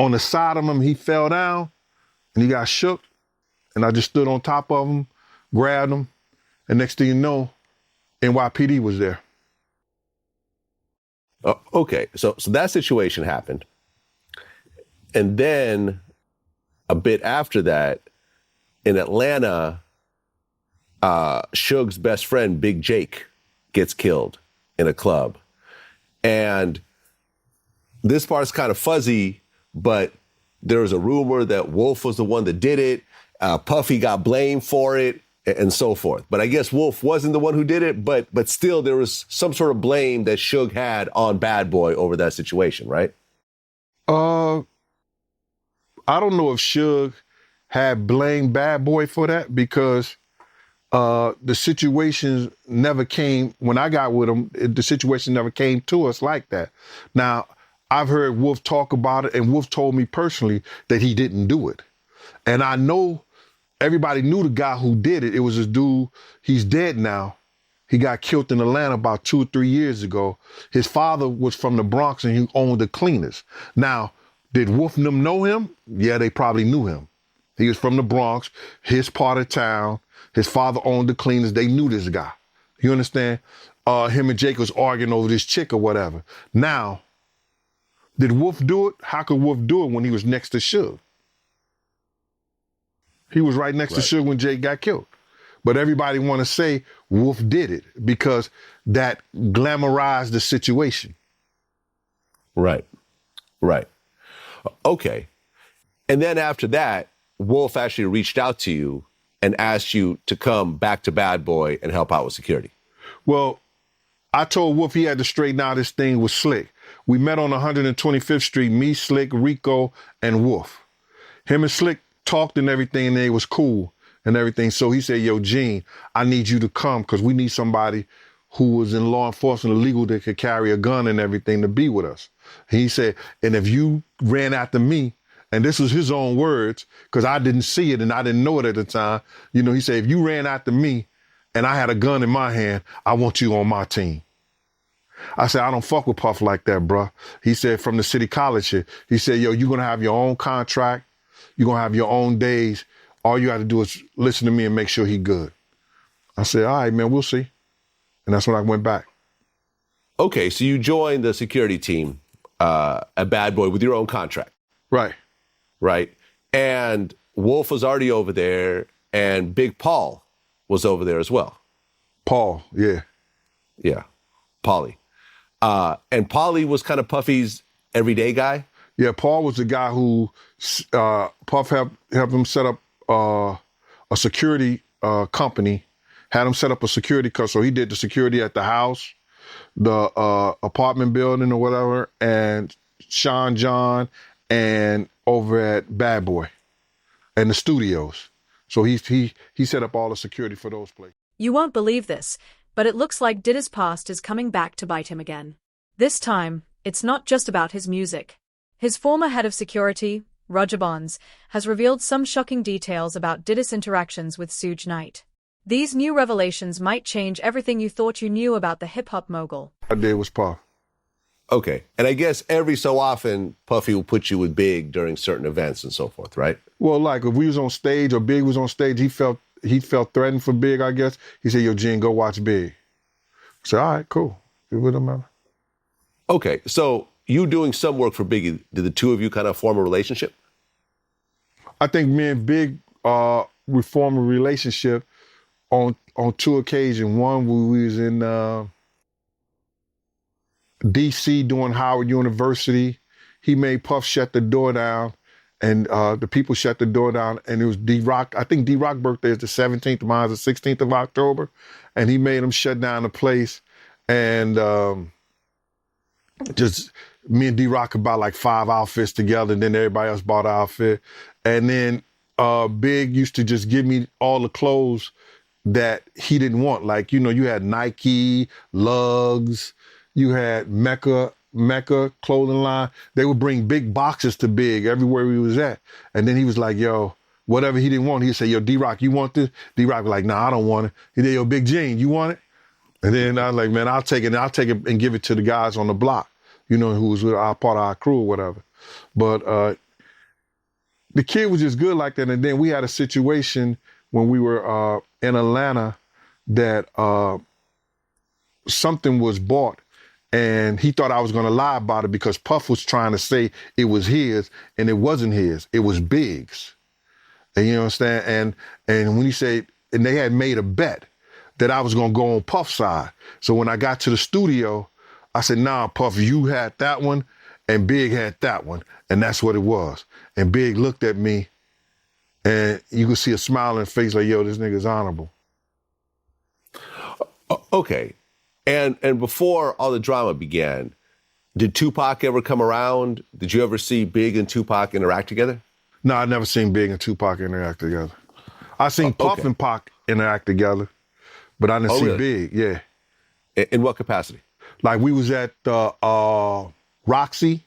on the side of him, he fell down and he got shook. And I just stood on top of him, grabbed him. And next thing you know, NYPD was there. Okay, so that situation happened. And then a bit after that, in Atlanta, Suge's best friend, Big Jake, gets killed in a club. And this part's kind of fuzzy, but there was a rumor that Wolf was the one that did it. Puffy got blamed for it, and so forth. But I guess Wolf wasn't the one who did it, but still there was some sort of blame that Suge had on Bad Boy over that situation, right? I don't know if Suge had blamed Bad Boy for that because the situation never came, when I got with him, the situation never came to us like that. Now, I've heard Wolf talk about it, and Wolf told me personally that he didn't do it. And I know everybody knew the guy who did it. It was this dude, he's dead now. He got killed in Atlanta about 2 or 3 years ago. His father was from the Bronx and he owned the cleaners. Now, did Wolf and them know him? Yeah, they probably knew him. He was from the Bronx, his part of town. His father owned the cleaners. They knew this guy. You understand? Him and Jake was arguing over this chick or whatever. Now, did Wolf do it? How could Wolf do it when he was next to Suge? He was right next to Suge when Jake got killed. But everybody want to say Wolf did it because that glamorized the situation. Right. Okay. And then after that, Wolf actually reached out to you and asked you to come back to Bad Boy and help out with security. Well, I told Wolf he had to straighten out his thing with Slick. We met on 125th Street, me, Slick, Rico, and Wolf. Him and Slick talked and everything, and it was cool and everything. So he said, yo, Gene, I need you to come because we need somebody who was in law enforcement or legal that could carry a gun and everything to be with us. He said, and if you ran after me, and this was his own words, because I didn't see it and I didn't know it at the time. You know, he said, if you ran after me and I had a gun in my hand, I want you on my team. I said, I don't fuck with Puff like that, bro. He said, from the city college here, he said, yo, you're going to have your own contract. You're going to have your own days. All you got to do is listen to me and make sure he good. I said, all right, man, we'll see. And that's when I went back. Okay, so you joined the security team at Bad Boy with your own contract. Right. And Wolf was already over there, and Big Paul was over there as well. Paul, yeah. Yeah, Paulie. And Paulie was kind of Puffy's everyday guy? Yeah, Paul was the guy who Puff helped him set up a security company, had him set up a security company. So he did the security at the house, the apartment building or whatever, and Sean John, and over at Bad Boy and the studios. So he set up all the security for those places. You won't believe this, but it looks like Diddy's past is coming back to bite him again. This time, it's not just about his music. His former head of security, Roger Bonds, has revealed some shocking details about Diddy's interactions with Suge Knight. These new revelations might change everything you thought you knew about the hip-hop mogul. I did was Puff. Okay. And I guess every so often, Puffy will put you with Big during certain events and so forth, right? Well, like if we was on stage or Big was on stage, he felt threatened for Big, I guess. He said, yo, Gene, go watch Big. I said, all right, cool. It wouldn't matter. Okay. So you doing some work for Biggie, did the two of you kind of form a relationship? I think me and Big we formed a relationship on 2 occasions. One, when we was in D.C. doing Howard University. He made Puff shut the door down, and the people shut the door down, and it was D-Rock. I think D-Rock's birthday is the 17th, mine is the 16th of October, and he made him shut down the place, and just me and D-Rock bought like 5 outfits together, and then everybody else bought an outfit. And then Big used to just give me all the clothes that he didn't want. Like, you know, you had Nike, Lugs, you had Mecca clothing line. They would bring big boxes to Big everywhere he was at. And then he was like, yo, whatever he didn't want, he'd say, yo, D-Rock, you want this? D-Rock was like, nah, I don't want it. He said, yo, Big Gene, you want it? And then I was like, man, I'll take it and give it to the guys on the block, you know, who was with part of our crew or whatever. But the kid was just good like that. And then we had a situation when we were in Atlanta that something was bought, and he thought I was going to lie about it because Puff was trying to say it was his, and it wasn't his. It was Big's. And you understand? And when he said, and they had made a bet that I was going to go on Puff's side. So when I got to the studio, I said, nah, Puff, you had that one, and Big had that one. And that's what it was. And Big looked at me, and you could see a smile on his face like, yo, this nigga's honorable. Okay. And before all the drama began, did Tupac ever come around? Did you ever see Big and Tupac interact together? No, I never seen Big and Tupac interact together. I seen Puff and Pac interact together, but I didn't see really? Big, yeah. In what capacity? Like we was at Roxy.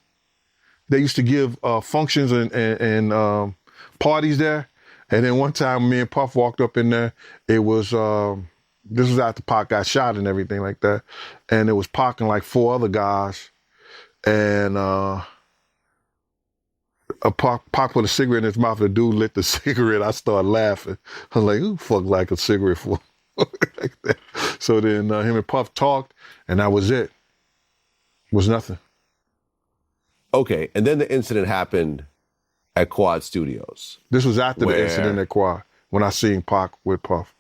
They used to give functions and parties there. And then one time me and Puff walked up in there. It was, this was after Pac got shot and everything like that. And it was Pac and like 4 other guys. And Pac put a cigarette in his mouth. The dude lit the cigarette. I started laughing. I was like, who fuck like a cigarette for? Like that. So then him and Puff talked, and that was it. Was nothing. Okay, and then the incident happened at Quad Studios. This was after the incident at Quad, when I seen Pac with Puff.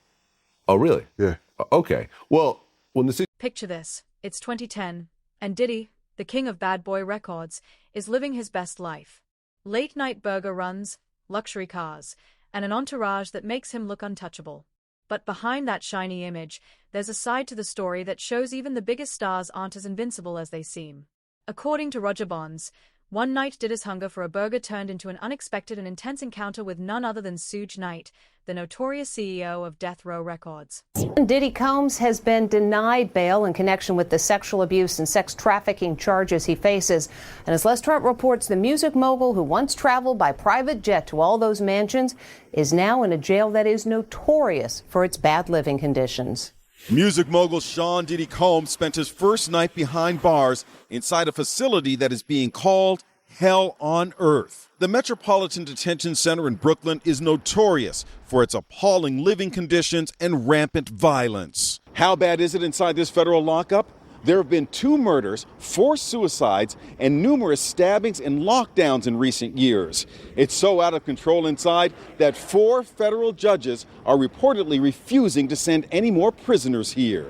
Oh, really? Yeah. Okay. Well, when the Picture this. It's 2010, and Diddy, the king of bad boy records, is living his best life. Late-night burger runs, luxury cars, and an entourage that makes him look untouchable. But behind that shiny image, there's a side to the story that shows even the biggest stars aren't as invincible as they seem. According to Roger Bonds, one night Diddy's hunger for a burger turned into an unexpected and intense encounter with none other than Suge Knight, the notorious CEO of Death Row Records. Diddy Combs has been denied bail in connection with the sexual abuse and sex trafficking charges he faces. And as Les Trent reports, the music mogul who once traveled by private jet to all those mansions is now in a jail that is notorious for its bad living conditions. Music mogul Sean Diddy Combs spent his first night behind bars inside a facility that is being called Hell on Earth. The Metropolitan Detention Center in Brooklyn is notorious for its appalling living conditions and rampant violence. How bad is it inside this federal lockup? There have been 2 murders, 4 suicides, and numerous stabbings and lockdowns in recent years. It's so out of control inside that 4 federal judges are reportedly refusing to send any more prisoners here.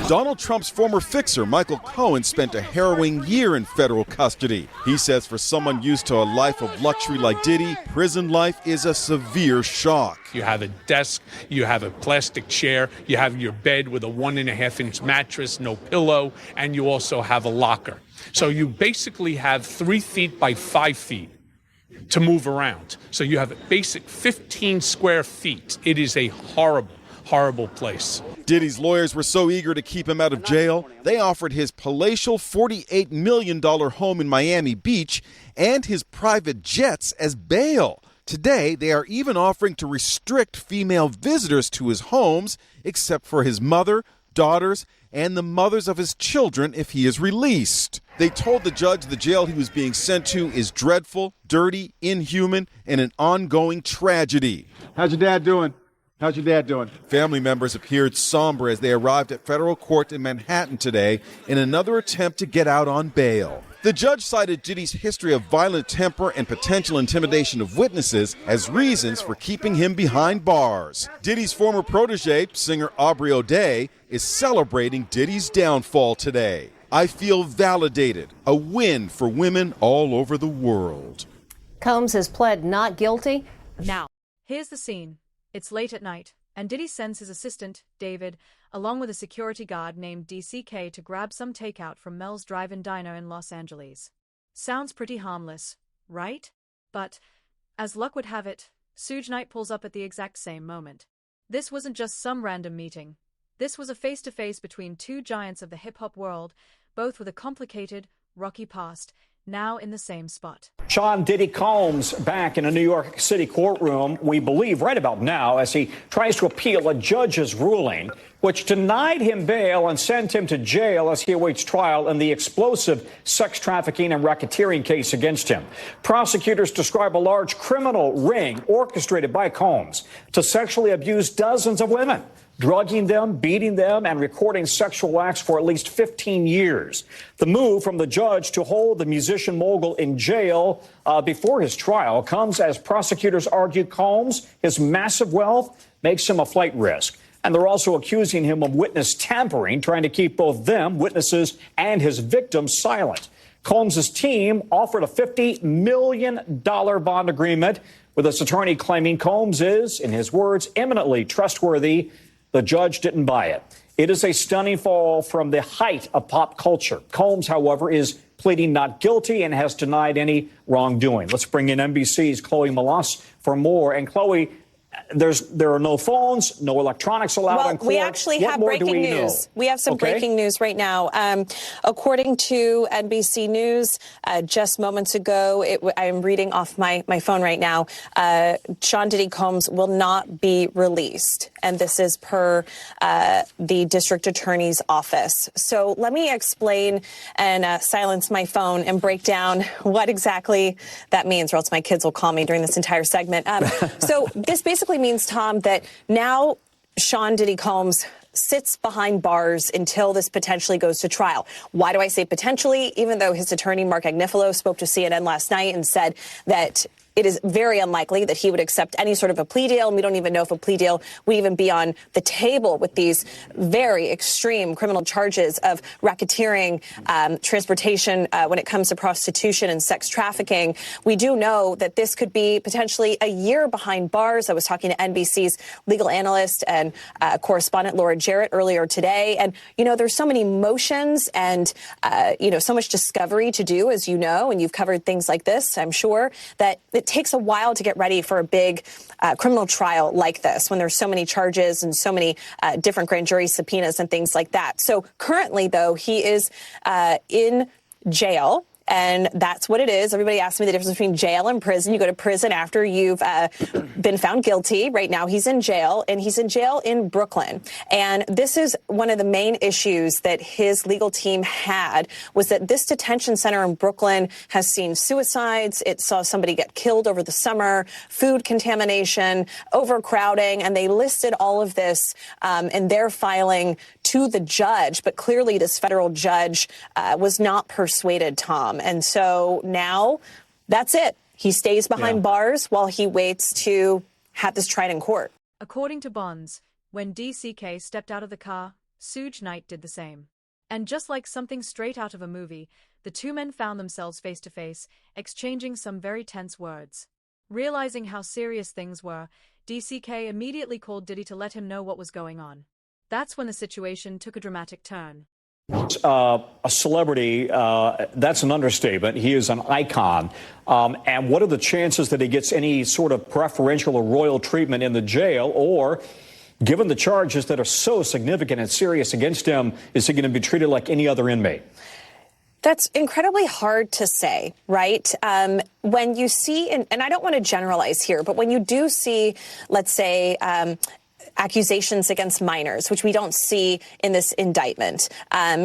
Donald Trump's former fixer, Michael Cohen, spent a harrowing year in federal custody. He says for someone used to a life of luxury like Diddy, prison life is a severe shock. You have a desk, you have a plastic chair, you have your bed with a 1.5-inch mattress, no pillow, and you also have a locker. So you basically have 3 feet by 5 feet to move around. So you have a basic 15 square feet. It is a horrible, horrible place. Diddy's lawyers were so eager to keep him out of jail, they offered his palatial $48 million home in Miami Beach and his private jets as bail. Today, they are even offering to restrict female visitors to his homes, except for his mother, daughters, and the mothers of his children if he is released. They told the judge the jail he was being sent to is dreadful, dirty, inhuman, and an ongoing tragedy. How's your dad doing? How's your dad doing? Family members appeared somber as they arrived at federal court in Manhattan today in another attempt to get out on bail. The judge cited Diddy's history of violent temper and potential intimidation of witnesses as reasons for keeping him behind bars. Diddy's former protege, singer Aubrey O'Day, is celebrating Diddy's downfall today. I feel validated, a win for women all over the world. Combs has pled not guilty. Now, here's the scene. It's late at night, and Diddy sends his assistant, David, along with a security guard named DCK to grab some takeout from Mel's Drive-In Diner in Los Angeles. Sounds pretty harmless, right? But, as luck would have it, Suge Knight pulls up at the exact same moment. This wasn't just some random meeting. This was a face-to-face between 2 giants of the hip-hop world, both with a complicated, rocky past, now in the same spot. Sean Diddy Combs back in a New York City courtroom, we believe right about now, as he tries to appeal a judge's ruling which denied him bail and sent him to jail as he awaits trial in the explosive sex trafficking and racketeering case against him. Prosecutors describe a large criminal ring orchestrated by Combs to sexually abuse dozens of women, drugging them, beating them, and recording sexual acts for at least 15 years. The move from the judge to hold the musician mogul in jail before his trial comes as prosecutors argue Combs, his massive wealth, makes him a flight risk. And they're also accusing him of witness tampering, trying to keep both them, witnesses, and his victims silent. Combs' team offered a $50 million bond agreement, with his attorney claiming Combs is, in his words, eminently trustworthy. The judge didn't buy it. It is a stunning fall from the height of pop culture. Combs, however, is pleading not guilty and has denied any wrongdoing. Let's bring in NBC's Chloe Malas for more. And Chloe, there are no phones, no electronics allowed in court. We actually have breaking news. We have some breaking news right now. According to NBC News, just moments ago, I am reading off my phone right now, Sean Diddy Combs will not be released. And this is per the district attorney's office. So let me explain and silence my phone and break down what exactly that means, or else my kids will call me during this entire segment. So this basically means, Tom, that now Sean Diddy Combs sits behind bars until this potentially goes to trial. Why do I say potentially? Even though his attorney, Mark Agnifilo, spoke to CNN last night and said that it is very unlikely that he would accept any sort of a plea deal. And we don't even know if a plea deal would even be on the table with these very extreme criminal charges of racketeering, transportation when it comes to prostitution and sex trafficking. We do know that this could be potentially a year behind bars. I was talking to NBC's legal analyst and correspondent Laura Jarrett earlier today. And, you know, there's so many motions and, so much discovery to do, as you know, and you've covered things like this, I'm sure, that it takes a while to get ready for a big criminal trial like this when there's so many charges and so many different grand jury subpoenas and things like that. So currently, though, he is in jail. And that's what it is. Everybody asks me the difference between jail and prison. You go to prison after you've been found guilty. Right now, he's in jail, and he's in jail in Brooklyn. And this is one of the main issues that his legal team had, was that this detention center in Brooklyn has seen suicides. It saw somebody get killed over the summer, food contamination, overcrowding, and they listed all of this in their filing to the judge. But clearly, this federal judge was not persuaded, Tom. And so now that's it. He stays behind bars while he waits to have this tried in court. According to Bonds, when DCK stepped out of the car, Suge Knight did the same. And just like something straight out of a movie, the two men found themselves face to face, exchanging some very tense words. Realizing how serious things were, DCK immediately called Diddy to let him know what was going on. That's when the situation took a dramatic turn. A celebrity, that's an understatement. He is an icon. And what are the chances that he gets any sort of preferential or royal treatment in the jail? Or, given the charges that are so significant and serious against him, is he going to be treated like any other inmate? That's incredibly hard to say, right? When you see, and I don't want to generalize here, but when you do see, let's say, accusations against minors, which we don't see in this indictment.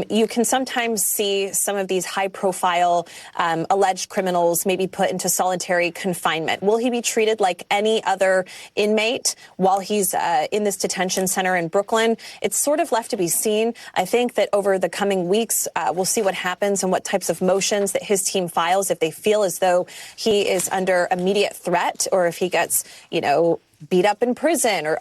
You can sometimes see some of these high-profile alleged criminals maybe put into solitary confinement. Will he be treated like any other inmate while he's in this detention center in Brooklyn? It's sort of left to be seen. I think that over the coming weeks, we'll see what happens and what types of motions that his team files if they feel as though he is under immediate threat, or if he gets, beat up in prison or